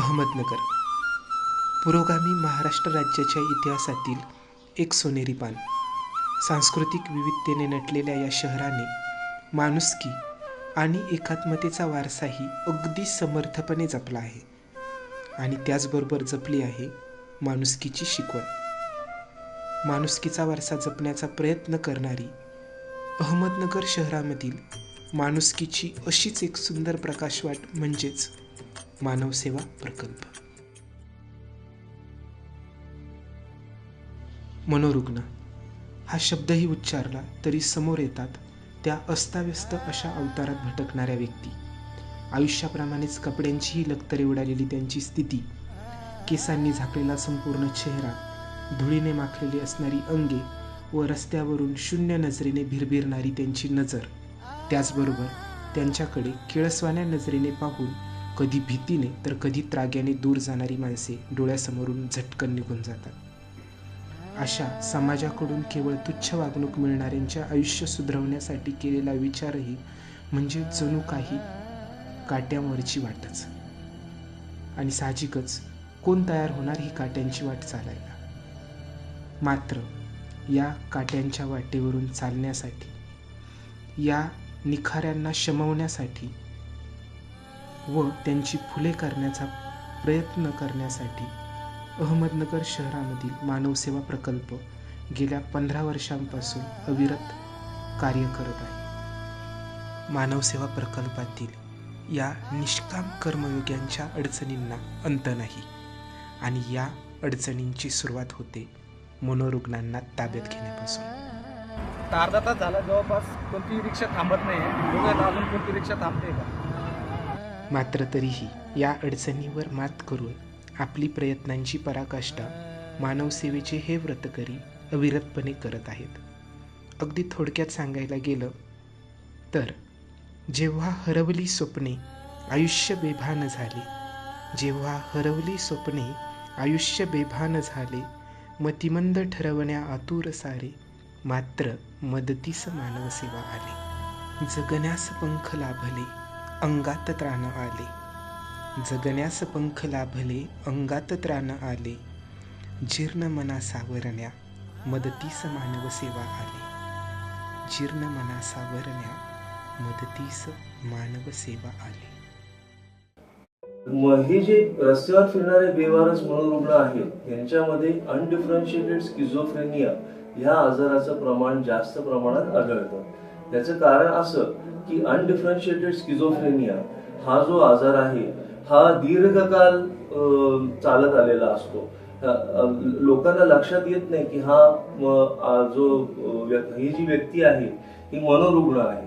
अहमदनगर पुरोगामी महाराष्ट्र राज्याच्या इतिहासातील एक सोनेरी पान. सांस्कृतिक विविधतेने नटलेल्या या शहराने माणुसकी आणि एकात्मतेचा वारसाही अगदी समर्थपणे जपला आहे आणि त्याचबरोबर जपली आहे माणुसकीची शिकवण. माणुसकीचा वारसा जपण्याचा प्रयत्न करणारी अहमदनगर शहरामधील माणुसकीची अशीच एक सुंदर प्रकाशवाट म्हणजेच मानवसेवा प्रकल्प. मनोरुग्ण हा शब्दही उच्चारला तरी समोर येतात त्या अस्ताव्यस्त अशा अवतारात भटकणाऱ्या व्यक्ती. आयुष्याप्रमाणेच कपड्यांचीही लक्तरे उडालेली त्यांची स्थिती, केसांनी झाकलेला संपूर्ण चेहरा, धुळीने माखलेली असणारी अंगे व रस्त्यावरून शून्य नजरेने भिरभिरणारी त्यांची नजर. त्याचबरोबर त्यांच्याकडे किळसवाण्या नजरेने पाहून कधी भीतीने तर कधी त्राग्याने दूर जाणारी माणसे डोळ्यासमोरून झटकन निघून जातात. अशा समाजाकडून केवळ तुच्छ वागणूक मिळणाऱ्यांच्या आयुष्य सुधरवण्यासाठी केलेला विचारही म्हणजे जणू काही काट्यांवरची वाटच. आणि साहजिकच कोण तयार होणार ही काट्यांची वाट चालायला. मात्र या काट्यांच्या वाटेवरून चालण्यासाठी, या निखाऱ्यांना शमवण्यासाठी व त्यांची फुले करण्याचा प्रयत्न करण्यासाठी अहमदनगर शहरामधील मानवसेवा प्रकल्प गेल्या 15 वर्षांपासून अविरत कार्य करत आहे. मानवसेवा प्रकल्पातील या निष्काम कर्मयोग्यांच्या अडचणींना अंत नाही आणि या अडचणींची सुरुवात होते मनोरुग्णांना ताब्यात घेण्यापासून. अर्धा तास झाला जवळपास कोणती रिक्षा थांबत नाही. अजून कोणती रिक्षा थांबते का? मात्र तरीही या अडचणीवर मात करून आपली प्रयत्नांची पराकाष्ठा मानवसेवेचे हे व्रतकरी अविरतपणे करत आहेत. अगदी थोडक्यात सांगायला गेलं तर जेव्हा हरवली स्वप्ने आयुष्य बेभान झाले, जेव्हा हरवली स्वप्ने आयुष्य बेभान झाले, मतिमंद ठरवण्या आतुर सारे, मात्र मदतीस मानवसेवा आले. जगण्यास पंख लाभले अंगात त्राण आले, जगण्यास पंख लाभले अंगात त्राण आले, जीर्ण मना सावरण्या मदतीस मानवसेवा आले, जीर्ण मना सावरण्या मदतीस मानवसेवा आले. हे जे रस्त्यावर फिरणारे बेवारस मनोरुग्ण आहेत यांच्यामध्ये अनडिफरन्शिएटेड स्किझोफ्रेनिया ह्या आजाराचं प्रमाण जास्त प्रमाणात आढळतं. त्याचं कारण असं की अनडिफरन्शिएटेड स्किझोफ्रेनिया हा जो आजार आहे हा दीर्घकाल चालत आलेला असतो. लोकांना लक्षात येत नाही की ही जी व्यक्ती आहे ही मनोरुग्ण आहे.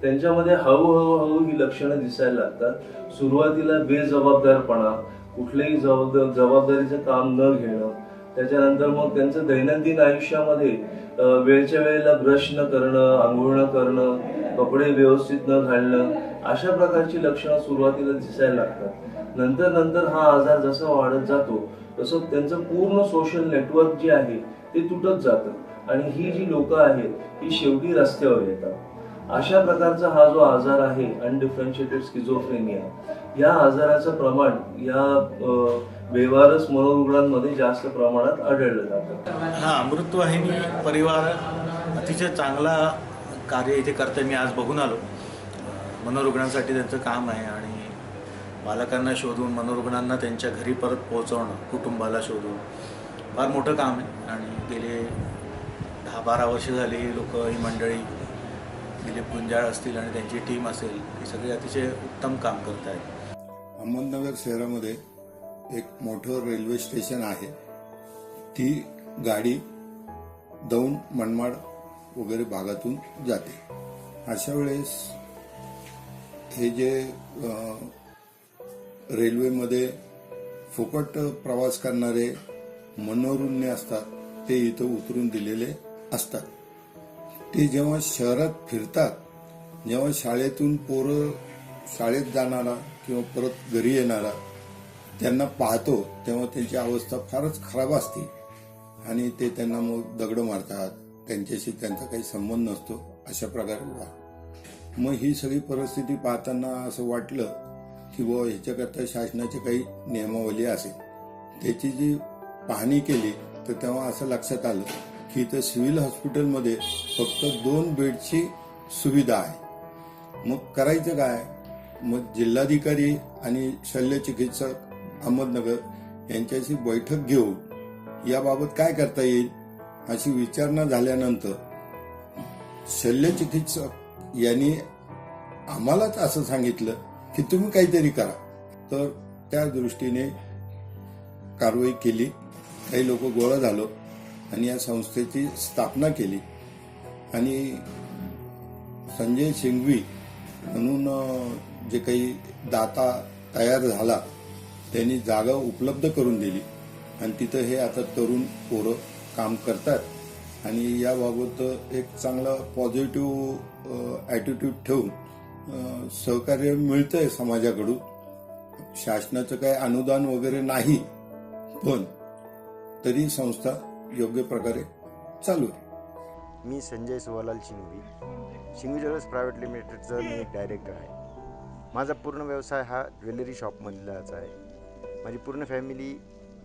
त्यांच्यामध्ये हळूहळू ही लक्षणं दिसायला लागतात. सुरुवातीला बेजबाबदारपणा, कुठल्याही जबाबदारीचं काम न घेणं, त्याच्यानंतर मग त्यांचं दैनंदिन आयुष्यामध्ये वेळच्या वेळेला ब्रश न करणं, आंघोळ न करणं, कपडे व्यवस्थित न घालणं, अशा प्रकारची लक्षणं सुरुवातीला दिसायला लागतात. नंतर हा आजार जसा वाढत जातो तसं त्यांचं पूर्ण सोशल नेटवर्क जे आहे ते तुटत जातं आणि ही जी लोक आहेत ही शेवटी रस्त्यावर येतात. अशा प्रकारचा हा जो आजार आहे अनडिफरन्शिएटेड स्किझोफ्रेनिया, या आजाराचं प्रमाण या बेवारस मनोरुग्णांमध्ये जास्त प्रमाणात आढळलं जातं. अमृतवाहिनी परिवार अतिशय चांगला कार्य इथे करते. मी आज बघून आलो. मनोरुग्णांसाठी त्यांचं काम आहे आणि बालकांना शोधून मनोरुग्णांना त्यांच्या घरी परत पोहोचवणं, कुटुंबाला शोधून फार मोठं काम आहे. आणि गेले 10-12 वर्ष झाली ही लोक, ही मंडळी, दिलीप गुंजाळ असतील आणि त्यांची टीम असेल, ही सगळी अतिशय उत्तम काम करत आहेत. अहमदनगर शहरामध्ये एक मोठं रेल्वे स्टेशन आहे. ती गाडी दौंड, मनमाड वगैरे भागातून जाते. अशा वेळेस हे जे रेल्वेमध्ये फुकट प्रवास करणारे मनोरुग्ण असतात ते इथं उतरून दिलेले असतात. ते जेव्हा शहरात फिरतात, जेव्हा शाळेतून पोरं शाळेत जाणारा किंवा परत घरी येणारा त्यांना पाहतो तेव्हा त्यांची अवस्था फारच खराब असते आणि ते त्यांना मग दगड मारतात. त्यांच्याशी त्यांचा काही संबंध नसतो. अशा प्रकारे मग ही सगळी परिस्थिती पाहताना असं वाटलं की बुवा ह्याच्याकरता शासनाची काही नियमावली असेल. त्याची जी पाहणी केली तर तेव्हा असं लक्षात आलं की इथं सिव्हिल हॉस्पिटलमध्ये फक्त 2 बेडची सुविधा आहे. मग करायचं काय? मग जिल्हाधिकारी आणि शल्यचिकित्सक अहमदनगर यांच्याशी बैठक घेऊन याबाबत काय करता येईल अशी विचारणा झाल्यानंतर शल्यचिकित्सक यांनी आम्हालाच असं सांगितलं की तुम्ही काहीतरी करा. तर त्या दृष्टीने कारवाई केली. काही लोक गोळा झालो आणि या संस्थेची स्थापना केली आणि संजय सिंघवी म्हणून जे काही दाता तयार झाला त्यांनी जागा उपलब्ध करून दिली आणि तिथं हे आता तरुण पोरं काम करतात आणि याबाबत एक चांगला पॉझिटिव्ह ॲटिट्यूड ठेवून सहकार्य मिळतंय समाजाकडून. शासनाचं काही अनुदान वगैरे नाही, पण तरी संस्था योग्य प्रकारे चालू आहे. मी संजय सुवालाल शिंगवी, शिंगवी ज्वेलर्स प्रायव्हेट लिमिटेडचं मी एक डायरेक्टर आहे. माझा पूर्ण व्यवसाय हा ज्वेलरी शॉपमधलाच आहे. माझी पूर्ण फॅमिली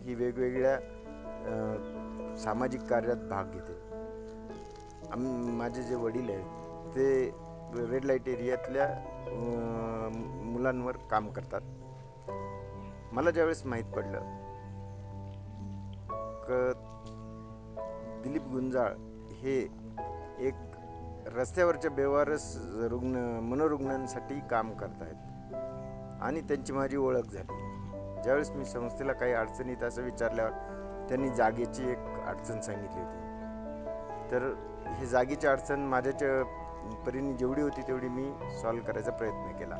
ही वेगवेगळ्या सामाजिक कार्यात भाग घेते. माझे जे वडील आहेत ते रेड लाईट एरियातल्या मुलांवर काम करतात. मला ज्यावेळेस माहीत पडलं दिलीप गुंजाळ हे एक रस्त्यावरच्या बेवारस मनोरुग्णांसाठी काम करत आहेत आणि त्यांची माझी ओळख झाली. ज्यावेळेस मी संस्थेला काही अडचणीत असं विचारल्यावर त्यांनी जागेची एक अडचण सांगितली होती. तर ही जागेची अडचण माझ्याच्या परीने जेवढी होती तेवढी मी सॉल्व्ह करायचा प्रयत्न केला.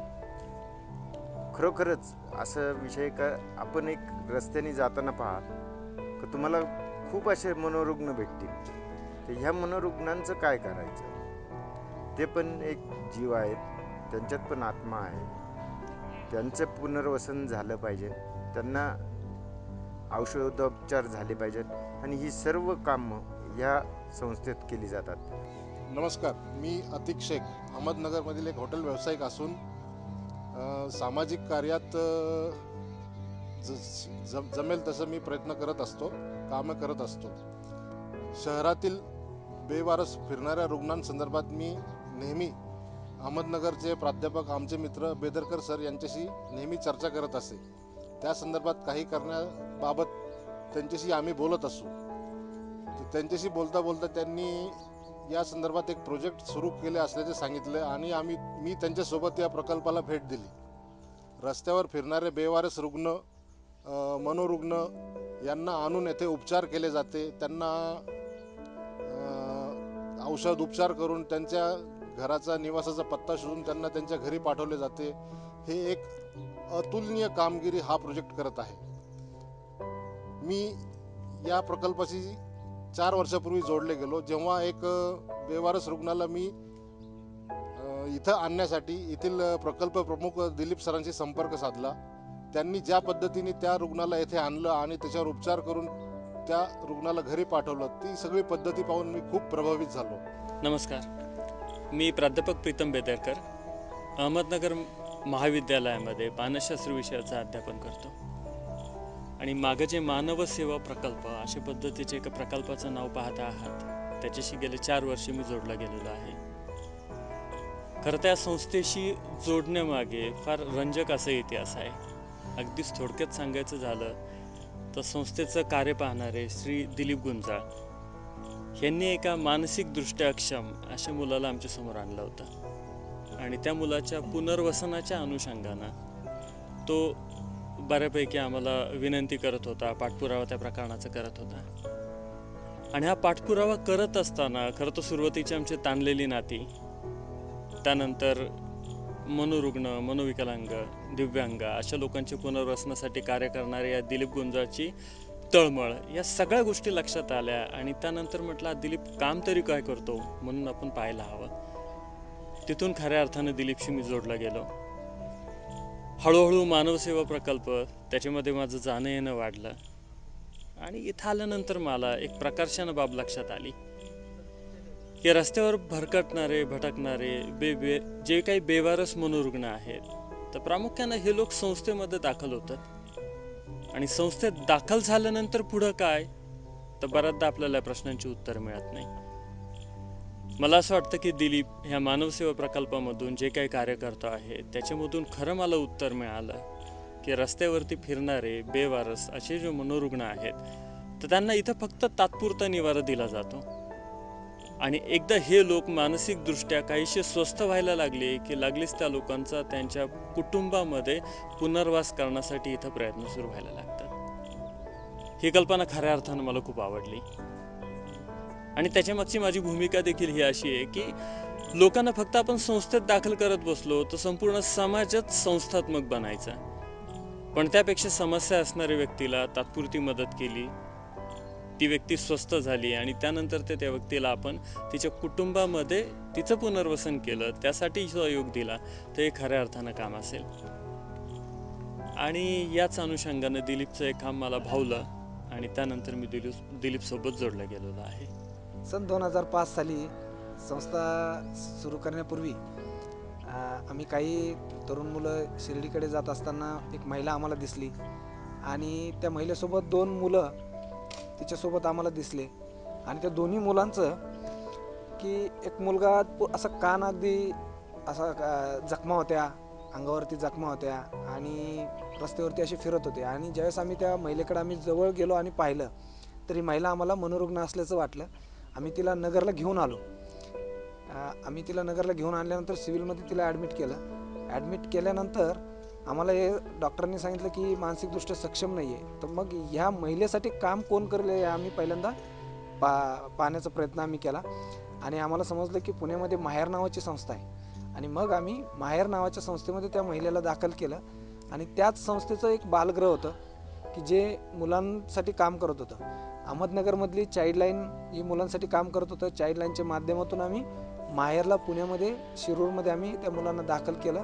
खरोखरच असा विषय का आपण एक रस्त्याने जाताना पाहाल तर तुम्हाला खूप असे मनोरुग्ण भेटतील. तर ह्या मनोरुग्णांचं काय करायचं? ते पण एक जीव आहेत, त्यांच्यात पण आत्मा आहे. त्यांचं पुनर्वसन झालं पाहिजे, त्यांना औषधोपचार झाले पाहिजेत आणि ही सर्व कामं या संस्थेत केली जातात. नमस्कार, मी अतिक शेख, अहमदनगरमधील एक हॉटेल व्यावसायिक असून सामाजिक कार्यात जमेल तसं मी प्रयत्न करत असतो, कामं करत असतो. शहरातील बेवारस फिरणाऱ्या रुग्णांसंदर्भात मी नेहमी अहमदनगरचे प्राध्यापक आमचे मित्र बेदरकर सर यांच्याशी नेहमी चर्चा करत असे. त्या संदर्भात काही करण्याबाबत त्यांच्याशी आम्ही बोलत असू. त्यांच्याशी बोलता बोलता त्यांनी या संदर्भात एक प्रोजेक्ट सुरू केले असल्याचे सांगितले आणि मी त्यांच्यासोबत या प्रकल्पाला भेट दिली. रस्त्यावर फिरणारे बेवारस रुग्ण, मनोरुग्ण यांना आणून येथे उपचार केले जाते. त्यांना औषध उपचार करून त्यांच्या घराचा निवासाचा पत्ता शोधून त्यांना त्यांच्या घरी पाठवले जाते. हे एक अतुलनीय कामगिरी हा प्रोजेक्ट करत आहे. मी या प्रकल्पाशी 4 वर्षापूर्वी जोडले गेलो. जेव्हा एक बेवारस रुग्णाला मी इथं आणण्यासाठी येथील प्रकल्प प्रमुख दिलीप सरांशी संपर्क साधला. त्यांनी ज्या पद्धतीने त्या रुग्णाला येथे आणलं आणि त्याच्यावर उपचार करून त्या रुग्णाला घरी पाठवलं, ती सगळी पद्धती पाहून मी खूप प्रभावित झालो. नमस्कार, मी प्राध्यापक प्रीतम बेदरकर, अहमदनगर महाविद्यालयामध्ये मानसशास्त्र विषयाचं अध्यापन करतो. आणि मागं जे मानव सेवा प्रकल्प अशा पद्धतीचे एका प्रकल्पाचं नाव पाहत आहात, त्याच्याशी गेले 4 वर्षे मी जोडला गेलेलो आहे. खरं त्या संस्थेशी जोडण्यामागे फार रंजक असा इतिहास आहे. अगदीच थोडक्यात सांगायचं झालं तर संस्थेचं कार्य पाहणारे श्री दिलीप गुंजाळ यांनी एका मानसिकदृष्ट्या अक्षम अशा मुलाला आमच्या समोर आणलं होतं आणि त्या मुलाच्या पुनर्वसनाच्या अनुषंगानं तो बऱ्यापैकी आम्हाला विनंती करत होता, पाठपुरावा त्या प्रकरणाचा करत होता. आणि हा पाठपुरावा करत असताना खरं तर सुरुवातीची आमची ताणलेली नाती, त्यानंतर मनोरुग्ण, मनोविकलांग, दिव्यांग अशा लोकांच्या पुनर्वसनासाठी कार्य करणाऱ्या या दिलीप गुंजाळची तळमळ, या सगळ्या गोष्टी लक्षात आल्या. आणि त्यानंतर म्हटलं दिलीप काम तरी काय करतो म्हणून आपण पाहायला हवं. तिथून खऱ्या अर्थानं दिलीपशी मी जोडला गेलो. हळूहळू मानवसेवा प्रकल्प त्याच्यामध्ये माझं जाणं येणं वाढलं. आणि इथं आल्यानंतर मला एक प्रकर्षानं बाब लक्षात आली की रस्त्यावर भरकटणारे, भटकणारे जे काही बेवारस मनोरुग्ण आहेत तर प्रामुख्यानं हे लोक संस्थेमध्ये दाखल होतात आणि संस्थेत दाखल झाल्यानंतर पुढं काय, तर बऱ्याचदा आपल्याला प्रश्नांची उत्तर मिळत नाही. मला असं वाटतं की दिलीप ह्या मानवसेवा प्रकल्पामधून जे काही कार्य करतो आहे त्याच्यामधून खरं मला उत्तर मिळालं की रस्त्यावरती फिरणारे बेवारस असे जे मनोरुग्ण आहेत तर त्यांना इथं फक्त तात्पुरता निवारा दिला जातो आणि एकदा हे लोक मानसिकदृष्ट्या काहीसे स्वस्थ व्हायला लागले की लागलीच त्या लोकांचा त्यांच्या कुटुंबामध्ये पुनर्वास करण्यासाठी इथं प्रयत्न सुरू व्हायला लागतात. ही कल्पना खऱ्या अर्थानं मला खूप आवडली आणि त्याच्यामागची माझी भूमिका देखील ही अशी आहे की लोकांना फक्त आपण संस्थेत दाखल करत बसलो तर संपूर्ण समाजच संस्थात्मक बनायचा, पण त्यापेक्षा समस्या असणाऱ्या व्यक्तीला तात्पुरती मदत केली, ती व्यक्ती स्वस्थ झाली आणि त्यानंतर त्या व्यक्तीला आपण तिच्या कुटुंबामध्ये तिचं पुनर्वसन केलं, त्यासाठी सहयोग दिला, तर हे खऱ्या अर्थानं काम असेल. आणि याच अनुषंगानं दिलीपचं एक काम मला भावलं आणि त्यानंतर मी दिलीपसोबत जोडला गेलेलो आहे. सन 2005 साली संस्था सुरू करण्यापूर्वी आम्ही काही तरुण मुलं शिर्डीकडे जात असताना एक महिला आम्हाला दिसली आणि त्या महिलेसोबत 2 मुलं तिच्यासोबत आम्हाला दिसले आणि त्या दोन्ही मुलांचं की एक मुलगा असा कान अगदी असा जखमा होत्या, अंगावरती जखमा होत्या आणि रस्त्यावरती असे फिरत होते आणि ज्यावेळेस आम्ही त्या महिलेकडे आम्ही जवळ गेलो आणि पाहिलं तर ही महिला आम्हाला मनोरुग्ण असल्याचं वाटलं. आम्ही तिला नगरला घेऊन आलो. आम्ही तिला नगरला घेऊन आणल्यानंतर सिव्हिलमध्ये तिला ॲडमिट केलं. ॲडमिट केल्यानंतर आम्हाला हे डॉक्टरांनी सांगितलं की मानसिकदृष्ट्या सक्षम नाही आहे. तर मग ह्या महिलेसाठी काम कोण करेल हे आम्ही पहिल्यांदा पाहण्याचा प्रयत्न आम्ही केला आणि आम्हाला समजलं की पुण्यामध्ये माहेर नावाची संस्था आहे आणि मग आम्ही माहेर नावाच्या संस्थेमध्ये त्या महिलेला दाखल केलं आणि त्याच संस्थेचं एक बालगृह होतं की जे मुलांसाठी काम करत होतं. अहमदनगरमधली चाइल्डलाईन ही मुलांसाठी काम करत होतं. चाइल्डलाईनच्या माध्यमातून आम्ही माहेरला पुण्यामध्ये शिरूरमध्ये आम्ही त्या मुलांना दाखल केलं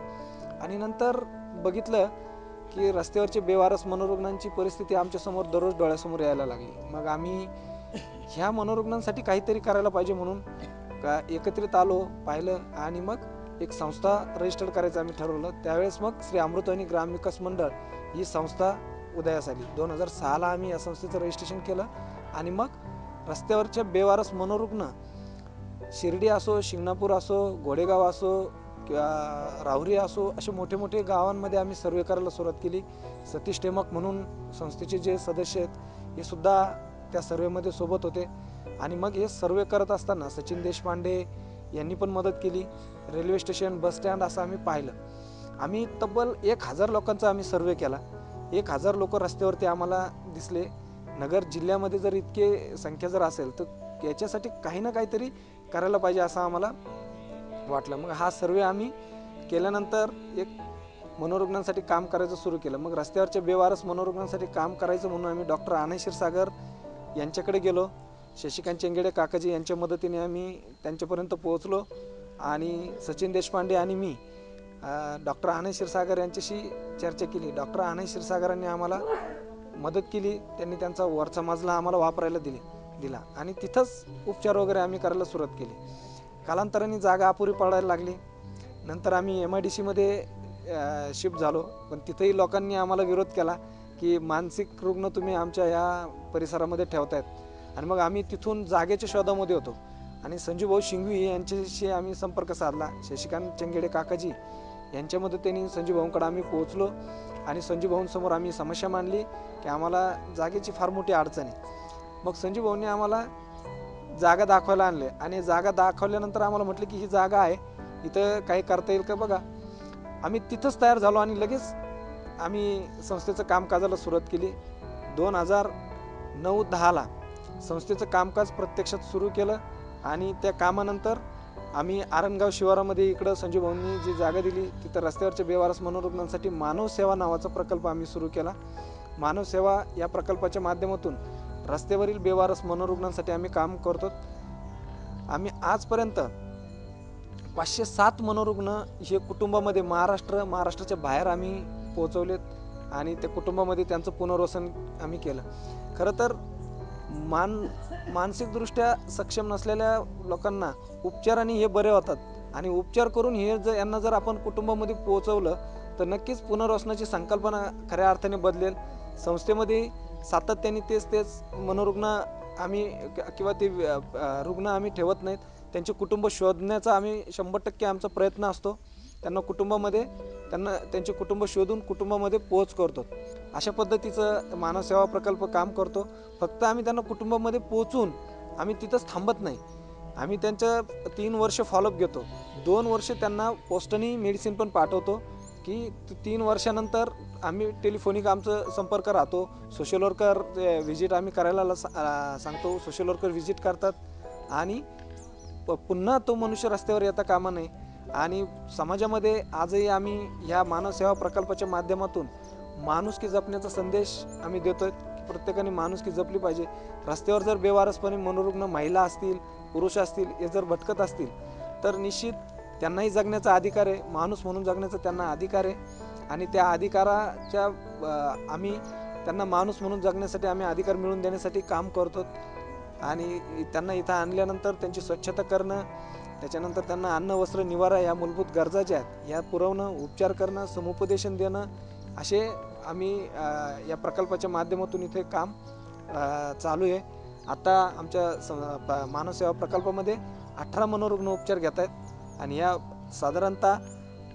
आणि नंतर बघितलं की रस्त्यावरचे बेवारस मनोरुग्णांची परिस्थिती आमच्यासमोर दररोज डोळ्यासमोर यायला लागली. मग आम्ही ह्या मनोरुग्णांसाठी काहीतरी करायला पाहिजे म्हणून एकत्रित आलो, पाहिलं आणि मग एक संस्था रजिस्टर्ड करायचं आम्ही ठरवलं. त्यावेळेस मग श्री अमृतवाणी ग्रामविकास मंडळ ही संस्था उदयास आली. 2006ला आम्ही या संस्थेचं रजिस्ट्रेशन केलं आणि मग रस्त्यावरच्या बेवारस मनोरुग्ण शिर्डी असो, शिंगणापूर असो, घोडेगाव असो किंवा राहुरी असो असे मोठे मोठे गावांमध्ये आम्ही सर्वे करायला सुरुवात केली. सतीश टेमक म्हणून संस्थेचे जे सदस्य आहेत हे सुद्धा त्या सर्वेमध्ये सोबत होते आणि मग हे सर्वे करत असताना सचिन देशपांडे यांनी पण मदत केली. रेल्वे स्टेशन, बस स्टँड असं आम्ही पाहिलं. आम्ही तब्बल 1000 लोकांचा आम्ही सर्वे केला. 1000 लोक रस्त्यावरती आम्हाला दिसले. नगर जिल्ह्यामध्ये जर इतके संख्या जर असेल तर याच्यासाठी काही ना काहीतरी करायला पाहिजे असं आम्हाला वाटलं. मग हा सर्वे आम्ही केल्यानंतर एक मनोरुग्णांसाठी काम करायचं सुरू केलं. मग रस्त्यावरच्या बेवारस मनोरुग्णांसाठी काम करायचं म्हणून आम्ही डॉक्टर आनंद क्षीरसागर यांच्याकडे गेलो. शशिकांत चेंगेडे काकाजी यांच्या मदतीने आम्ही त्यांच्यापर्यंत पोहोचलो आणि सचिन देशपांडे आणि मी डॉक्टर आनंद क्षीरसागर यांच्याशी चर्चा केली. डॉक्टर आनंद क्षीरसागरांनी आम्हाला मदत केली. त्यांनी त्यांचा वरचा मजला आम्हाला वापरायला दिला आणि तिथंच उपचार वगैरे आम्ही करायला सुरुवात केली. कालांतराने जागा अपुरी पडायला लागली. नंतर आम्ही MIDCमध्ये शिफ्ट झालो, पण तिथेही लोकांनी आम्हाला विरोध केला की मानसिक रुग्ण तुम्ही आमच्या या परिसरामध्ये ठेवतायत. आणि मग आम्ही तिथून जागेच्या शोधामध्ये होतो आणि संजूभाऊ शिंगवी यांच्याशी आम्ही संपर्क साधला. शशिकांत चेंगेडे काकाजी यांच्या मदतीने संजूभाऊंकडे आम्ही पोहोचलो आणि संजूभाऊंसमोर आम्ही समस्या मांडली की आम्हाला जागेची फार मोठी अडचण आहे. मग संजूभाऊंनी आम्हाला जागा दाखवायला आणले आणि जागा दाखवल्यानंतर आम्हाला म्हटलं की ही जागा आहे, इथं काही करता येईल का बघा. आम्ही तिथंच तयार झालो आणि लगेच आम्ही संस्थेचं कामकाजाला सुरुवात केली. 2009-10ला संस्थेचं कामकाज प्रत्यक्षात सुरू केलं आणि त्या कामानंतर आम्ही आरणगाव शिवारामध्ये इकडं संजूभाऊंनी जी जागा दिली तिथं रस्त्यावरच्या बेवारस मनोरुग्णांसाठी मानव सेवा नावाचा प्रकल्प आम्ही सुरू केला. मानव सेवा या प्रकल्पाच्या माध्यमातून रस्त्यावरील बेवारस मनोरुग्णांसाठी आम्ही काम करतो. आम्ही आजपर्यंत 507 मनोरुग्ण हे कुटुंबामध्ये महाराष्ट्राच्या बाहेर आम्ही पोहोचवलेत आणि त्या कुटुंबामध्ये त्यांचं पुनर्वसन आम्ही केलं. खरं तर मानसिकदृष्ट्या सक्षम नसलेल्या लोकांना उपचाराने हे बरे होतात आणि उपचार करून हे यांना जर आपण कुटुंबामध्ये पोहोचवलं तर नक्कीच पुनर्वसनाची संकल्पना खऱ्या अर्थाने बदलेल. संस्थेमध्ये सातत्याने तेच मनोरुग्ण आम्ही किंवा ते रुग्ण आम्ही ठेवत नाहीत. त्यांचे कुटुंब शोधण्याचा आम्ही 100% आमचा प्रयत्न असतो. त्यांचे कुटुंब शोधून कुटुंबामध्ये पोहोच करतो. अशा पद्धतीचं मानवसेवा प्रकल्प काम करतो. फक्त आम्ही त्यांना कुटुंबामध्ये पोहोचून आम्ही तिथंच थांबत नाही. आम्ही त्यांचं 3 वर्ष फॉलोअप घेतो. 2 वर्ष त्यांना पोस्टनी मेडिसिन पण पाठवतो की 3 वर्षानंतर आम्ही टेलिफोनिक आमचं संपर्क राहतो. सोशल वर्कर व्हिजिट आम्ही करायला सांगतो. सोशल वर्कर व्हिजिट करतात आणि पुन्हा तो मनुष्य रस्त्यावर येता कामा नये. आणि समाजामध्ये आजही आम्ही ह्या मानवसेवा प्रकल्पाच्या माध्यमातून माणुसकी जपण्याचा संदेश आम्ही देतोय. प्रत्येकाने माणुसकी जपली पाहिजे. रस्त्यावर जर बेवारसपणे मनोरुग्ण महिला असतील, पुरुष असतील, हे जर भटकत असतील तर निश्चित त्यांनाही जगण्याचा अधिकार आहे. माणूस म्हणून जगण्याचा त्यांना अधिकार आहे आणि त्या अधिकाराच्या आम्ही त्यांना माणूस म्हणून जगण्यासाठी आम्ही अधिकार मिळवून देण्यासाठी काम करतो. आणि त्यांना इथं आणल्यानंतर त्यांची स्वच्छता करणं, त्याच्यानंतर त्यांना अन्न, वस्त्र, निवारा या मूलभूत गरजा ज्या आहेत या पुरवणं, उपचार करणं, समुपदेशन देणं, असे आम्ही या प्रकल्पाच्या माध्यमातून इथे काम चालू आहे. आता आमच्या मानवसेवा प्रकल्पामध्ये 18 मनोरुग्ण उपचार घेत आहेत आणि या साधारणतः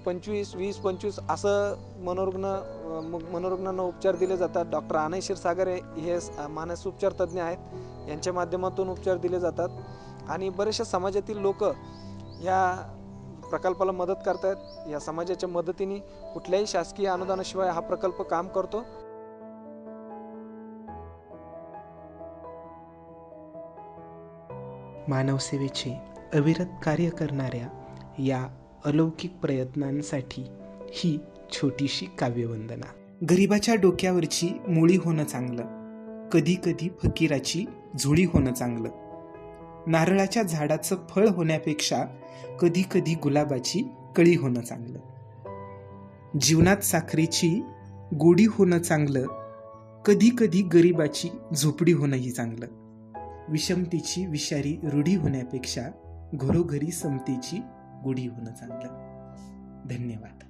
20-25 असं मनोरुग्णांना उपचार दिले जातात. डॉक्टर अनय क्षीरसागर हे मानस उपचार तज्ज्ञ आहेत. यांच्या माध्यमातून उपचार दिले जातात आणि बरेचशा समाजातील लोक या प्रकल्पाला मदत करतायत. या समाजाच्या मदतीने कुठल्याही शासकीय अनुदानाशिवाय हा प्रकल्प काम करतो. मानवसेवेचे अविरत कार्य करणाऱ्या या अलौकिक प्रयत्नांसाठी ही छोटीशी काव्यवंदना. गरिबाच्या डोक्यावरची मुळी होणं चांगलं, कधी कधी फकीराची झुळी होणं चांगलं. नारळाच्या झाडाचं फळ होण्यापेक्षा कधी कधी गुलाबाची कळी होणं चांगलं. जीवनात साखरेची गोडी होणं चांगलं, कधी कधी गरिबाची झोपडी होणंही चांगलं. विषमतेची विषारी रूढी होण्यापेक्षा घरोघरी समतेची गुढी होणं चांगलं. धन्यवाद.